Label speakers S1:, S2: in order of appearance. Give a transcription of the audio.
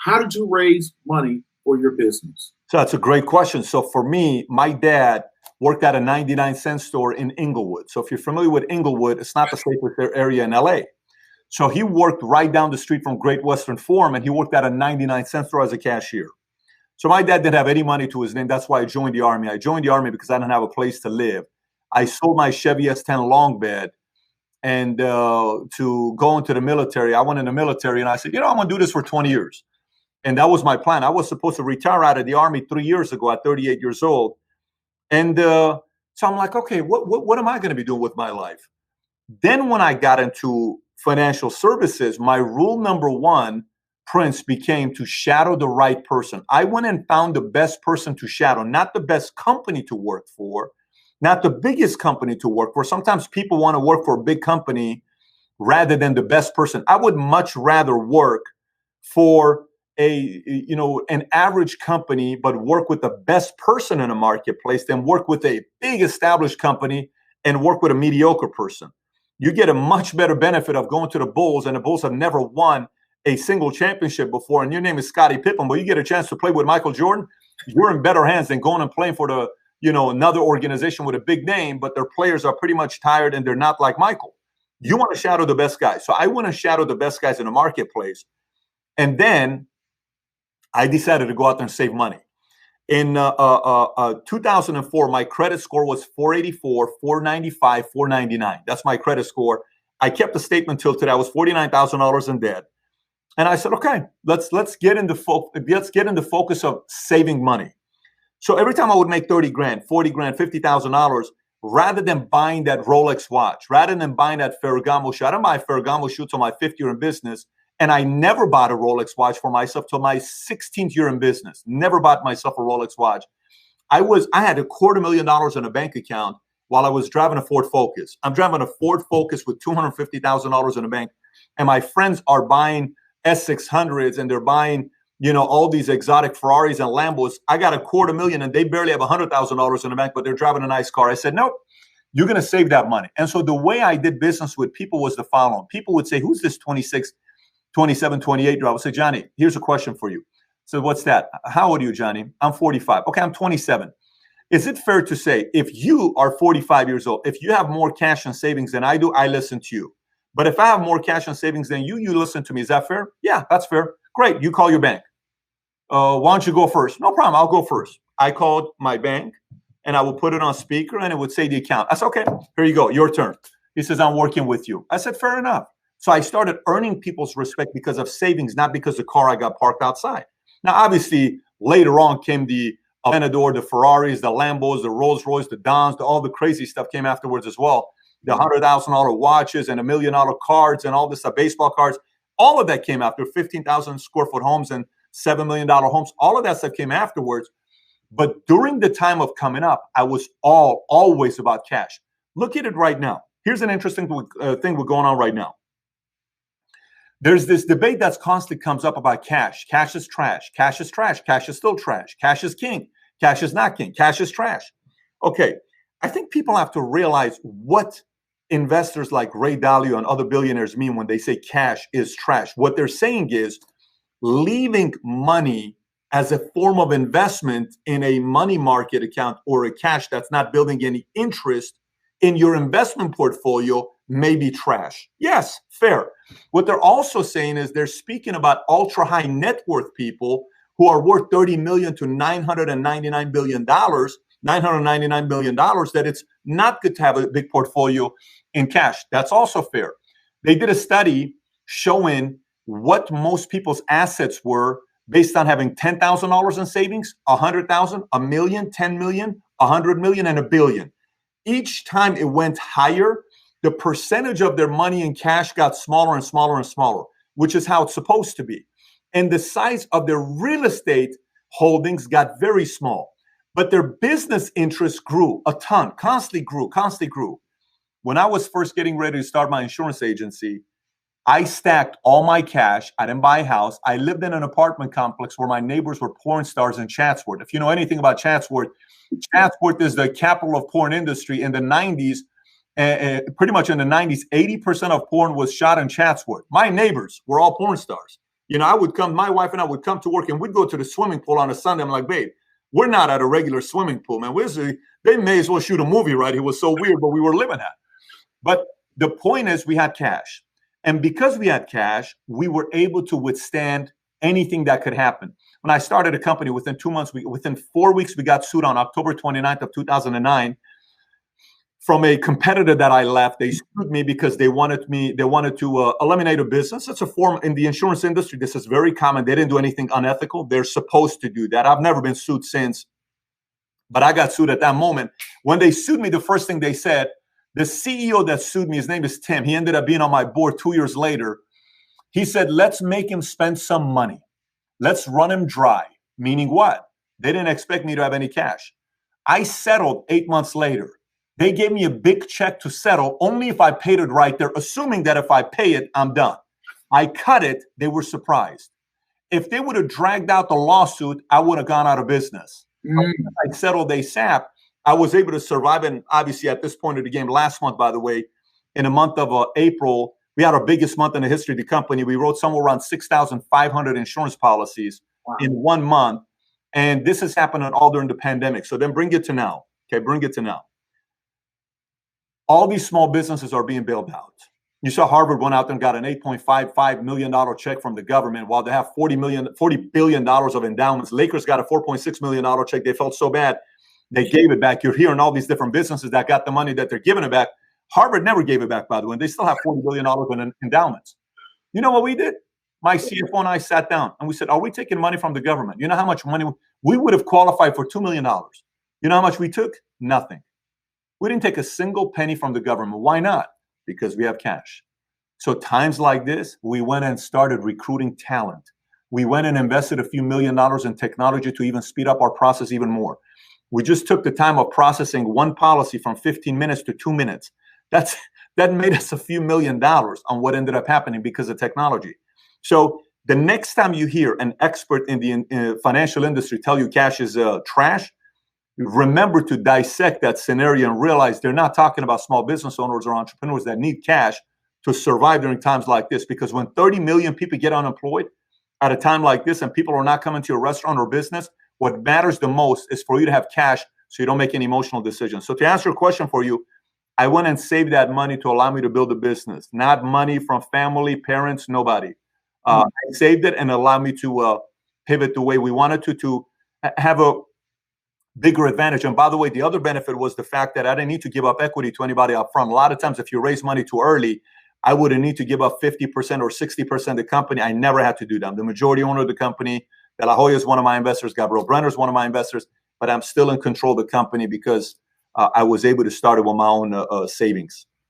S1: how did you raise money for your business?
S2: So that's a great question. So for me, my dad worked at a 99-cent store in Inglewood. So if you're familiar with Inglewood, it's not the safest area in LA. So he worked right down the street from Great Western Forum, and he worked at a 99-cent store as a cashier. So my dad didn't have any money to his name. That's why I joined the Army. I joined the Army because I didn't have a place to live. I sold my Chevy S10 long bed and to go into the military. I went in the military and I said, I'm going to do this for 20 years. And that was my plan. I was supposed to retire out of the Army 3 years ago at 38 years old. And so I'm like, okay, what am I going to be doing with my life? Then when I got into financial services, my rule number one, Prince, became to shadow the right person. I went and found the best person to shadow, not the best company to work for, not the biggest company to work for. Sometimes people want to work for a big company rather than the best person. I would much rather work for an average company, but work with the best person in a marketplace than work with a big established company and work with a mediocre person. You get a much better benefit of going to the Bulls, and the Bulls have never won a single championship before, and your name is Scottie Pippen, but you get a chance to play with Michael Jordan, you're in better hands than going and playing for the, another organization with a big name, but their players are pretty much tired and they're not like Michael. You want to shadow the best guys. So I want to shadow the best guys in the marketplace. And then I decided to go out there and save money. In 2004, my credit score was 484, 495, 499. That's my credit score. I kept the statement till today. I was $49,000 in debt. And I said, okay, let's get into focus of saving money. So every time I would make 30 grand, 40 grand, $50,000, rather than buying that Rolex watch, rather than buying that Ferragamo shoe, I didn't buy a Ferragamo shoe till my 5th year in business. And I never bought a Rolex watch for myself till my 16th year in business. Never bought myself a Rolex watch. I had $250,000 in a bank account while I was driving a Ford Focus. I'm driving a Ford Focus with $250,000 in a bank. And my friends are buying S600s and they're buying, all these exotic Ferraris and Lambos. I got $250,000 and they barely have $100,000 in the bank, but they're driving a nice car. I said, nope, you're going to save that money. And so the way I did business with people was the following. People would say, who's this 26, 27, 28-year-old? I would say, Johnny, here's a question for you. So what's that? How old are you, Johnny? I'm 45. Okay, I'm 27. Is it fair to say if you are 45 years old, if you have more cash and savings than I do, I listen to you. But if I have more cash and savings than you listen to me. Is that fair? Yeah, that's fair. Great. You call your bank. Why don't you go first? No problem. I'll go first. I called my bank and I would put it on speaker and it would say the account. I said, okay, here you go. Your turn. He says, I'm working with you. I said, fair enough. So I started earning people's respect because of savings, not because the car I got parked outside. Now, obviously, later on came the Aventador, the Ferraris, the Lambos, the Rolls Royce, the Dons, all the crazy stuff came afterwards as well. The $100,000 watches and $1 million cards and all this stuff, baseball cards, all of that came after 15,000 square foot homes and $7 million homes. All of that stuff came afterwards. But during the time of coming up, I was always about cash. Look at it right now. Here's an interesting thing we're going on right now. There's this debate that's constantly comes up about cash. Cash is trash. Cash is trash. Cash is still trash. Cash is king. Cash is not king. Cash is trash. Okay. I think people have to realize what investors like Ray Dalio and other billionaires mean when they say cash is trash. What they're saying is leaving money as a form of investment in a money market account or a cash that's not building any interest in your investment portfolio may be trash. Yes, fair. What they're also saying is they're speaking about ultra high net worth people who are worth $30 million to $999 billion, $999 billion, that it's not good to have a big portfolio in cash. That's also fair. They did a study showing what most people's assets were based on having $10,000 in savings, 100,000, a million, 10 million, 100 million, and a billion. Each time it went higher, the percentage of their money in cash got smaller and smaller and smaller, which is how it's supposed to be. And the size of their real estate holdings got very small. But their business interests grew a ton, constantly grew. When I was first getting ready to start my insurance agency, I stacked all my cash. I didn't buy a house. I lived in an apartment complex where my neighbors were porn stars in Chatsworth. If you know anything about Chatsworth, Chatsworth is the capital of porn industry. In the 90s, pretty much in the 90s, 80% of porn was shot in Chatsworth. My neighbors were all porn stars. I would come, my wife and I would come to work and we'd go to the swimming pool on a Sunday. I'm like, babe, we're not at a regular swimming pool, man. They may as well shoot a movie, right? It was so weird, but we were living that. But the point is we had cash. And because we had cash, we were able to withstand anything that could happen. When I started a company, within 2 months, within 4 weeks, we got sued on October 29th of 2009 from a competitor that I left. They sued me because they wanted to eliminate a business. It's a form in the insurance industry. This is very common. They didn't do anything unethical. They're supposed to do that. I've never been sued since, but I got sued at that moment. When they sued me, the first thing they said, the CEO that sued me, his name is Tim. He ended up being on my board 2 years later. He said, let's make him spend some money. Let's run him dry. Meaning what? They didn't expect me to have any cash. I settled 8 months later. They gave me a big check to settle only if I paid it right. They're assuming that if I pay it, I'm done. I cut it. They were surprised. If they would have dragged out the lawsuit, I would have gone out of business. I settled ASAP. I was able to survive. And obviously at this point of the game, last month, by the way, in the month of April, we had our biggest month in the history of the company. We wrote somewhere around 6,500 insurance policies in 1 month. And this has happened all during the pandemic. So then bring it to now. Okay, bring it to now. All these small businesses are being bailed out. You saw Harvard went out there and got an $8.55 million check from the government while they have $40 billion of endowments. Lakers got a $4.6 million check. They felt so bad, they gave it back. You're hearing all these different businesses that got the money that they're giving it back. Harvard never gave it back, by the way. They still have $40 billion in endowments. You know what we did? My CFO and I sat down and we said, are we taking money from the government? You know how much money we would have qualified for $2 million? You know how much we took? Nothing. We didn't take a single penny from the government. Why not? Because we have cash. So times like this, we went and started recruiting talent. We went and invested a few $1 million in technology to even speed up our process even more. We just took the time of processing one policy from 15 minutes to 2 minutes. That made us a few $1 million on what ended up happening because of technology. So the next time you hear an expert in the financial industry tell you cash is trash, remember to dissect that scenario and realize they're not talking about small business owners or entrepreneurs that need cash to survive during times like this. Because when 30 million people get unemployed at a time like this and people are not coming to your restaurant or business, what matters the most is for you to have cash so you don't make any emotional decisions. So to answer your question for you, I went and saved that money to allow me to build a business, not money from family, parents, nobody. I saved it and allowed me to pivot the way we wanted to have a bigger advantage. And by the way, the other benefit was the fact that I didn't need to give up equity to anybody up front. A lot of times, if you raise money too early, I wouldn't need to give up 50% or 60% of the company. I never had to do that. I'm the majority owner of the company. De La Hoya is one of my investors. Gabriel Brenner is one of my investors. But I'm still in control of the company because I was able to start it with my own savings.